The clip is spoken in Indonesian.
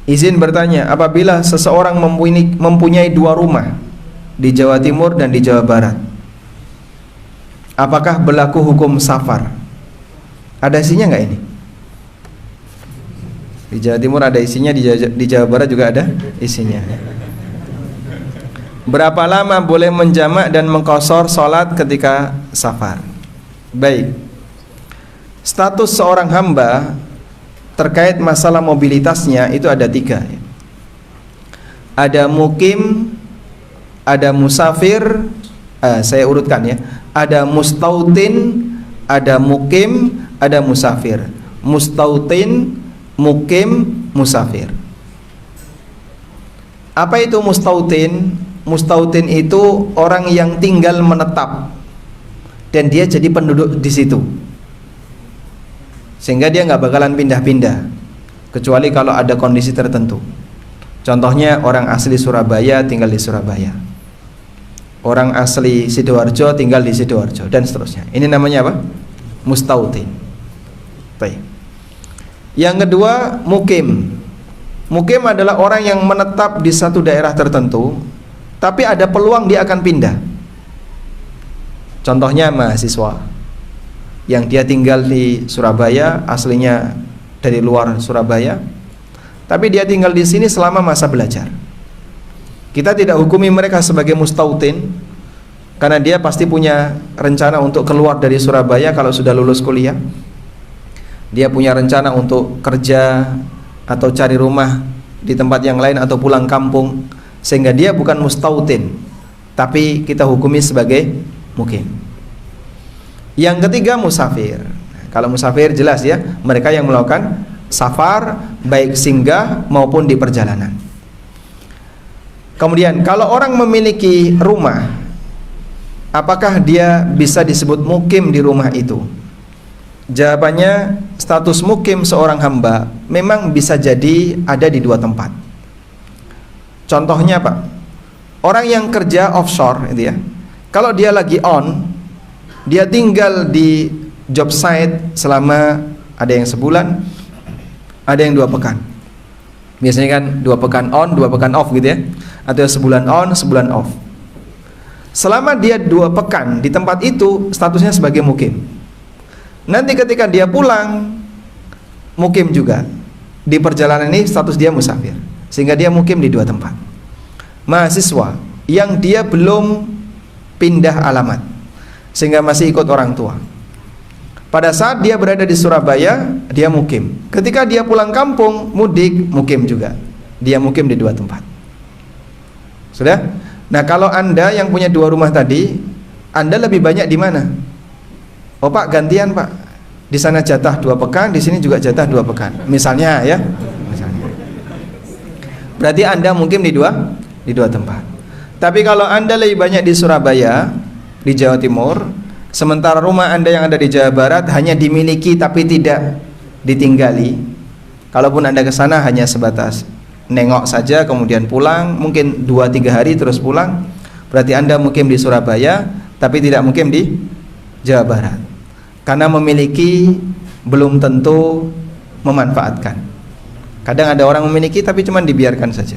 Izin bertanya, apabila seseorang mempunyai dua rumah di Jawa Timur dan di Jawa Barat, apakah berlaku hukum safar? Ada isinya nggak ini? Di Jawa Timur ada isinya, di Jawa Barat juga ada isinya. Berapa lama boleh menjamak dan mengqashar sholat ketika safar? Baik, status seorang hamba terkait masalah mobilitasnya itu ada tiga. Ada mukim, ada musafir, saya urutkan ya. Ada mustautin, ada mukim, ada musafir. Mustautin, mukim, musafir. Apa itu mustautin? Mustautin itu orang yang tinggal menetap dan dia jadi penduduk di situ, sehingga dia nggak bakalan pindah-pindah kecuali kalau ada kondisi tertentu. Contohnya orang asli Surabaya tinggal di Surabaya, orang asli Sidoarjo tinggal di Sidoarjo, dan seterusnya. Ini namanya apa? Mustautin. Baik. Yang kedua, mukim. Mukim adalah orang yang menetap di satu daerah tertentu, tapi ada peluang dia akan pindah. Contohnya mahasiswa yang dia tinggal di Surabaya, aslinya dari luar Surabaya, tapi dia tinggal di sini selama masa belajar. Kita tidak hukumi mereka sebagai mustautin, karena dia pasti punya rencana untuk keluar dari Surabaya kalau sudah lulus kuliah. Dia punya rencana untuk kerja atau cari rumah di tempat yang lain atau pulang kampung, sehingga dia bukan mustautin, tapi kita hukumi sebagai mukim. Yang ketiga, musafir. Kalau musafir jelas ya, mereka yang melakukan safar baik singgah maupun di perjalanan. Kemudian kalau orang memiliki rumah, apakah dia bisa disebut mukim di rumah itu? Jawabannya, status mukim seorang hamba memang bisa jadi ada di dua tempat. Contohnya Pak, orang yang kerja offshore itu ya, kalau dia lagi dia tinggal di job site selama ada yang sebulan, ada yang 2 pekan. Biasanya kan 2 pekan on, 2 pekan off gitu ya, atau sebulan on, sebulan off. Selama dia 2 pekan di tempat itu, statusnya sebagai mukim. Nanti ketika dia pulang, mukim juga. Di perjalanan ini status dia musafir, sehingga dia mukim di 2 tempat. Mahasiswa yang dia belum pindah alamat, sehingga masih ikut orang tua, pada saat dia berada di Surabaya, dia mukim. Ketika dia pulang kampung, mudik, mukim juga. Dia mukim di 2 tempat. Sudah? Nah, kalau Anda yang punya 2 rumah tadi, Anda lebih banyak di mana? Oh Pak, gantian Pak. Di sana jatah 2 pekan, di sini juga jatah 2 pekan. Misalnya ya. Misalnya. Berarti Anda mukim di 2 tempat. Tapi kalau Anda lebih banyak di Surabaya, di Jawa Timur, sementara rumah Anda yang ada di Jawa Barat hanya dimiliki tapi tidak ditinggali. Kalaupun Anda ke sana hanya sebatas nengok saja kemudian pulang, mungkin 2-3 hari terus pulang. Berarti Anda mukim di Surabaya tapi tidak mukim di Jawa Barat. Karena memiliki belum tentu memanfaatkan. Kadang ada orang memiliki tapi cuma dibiarkan saja.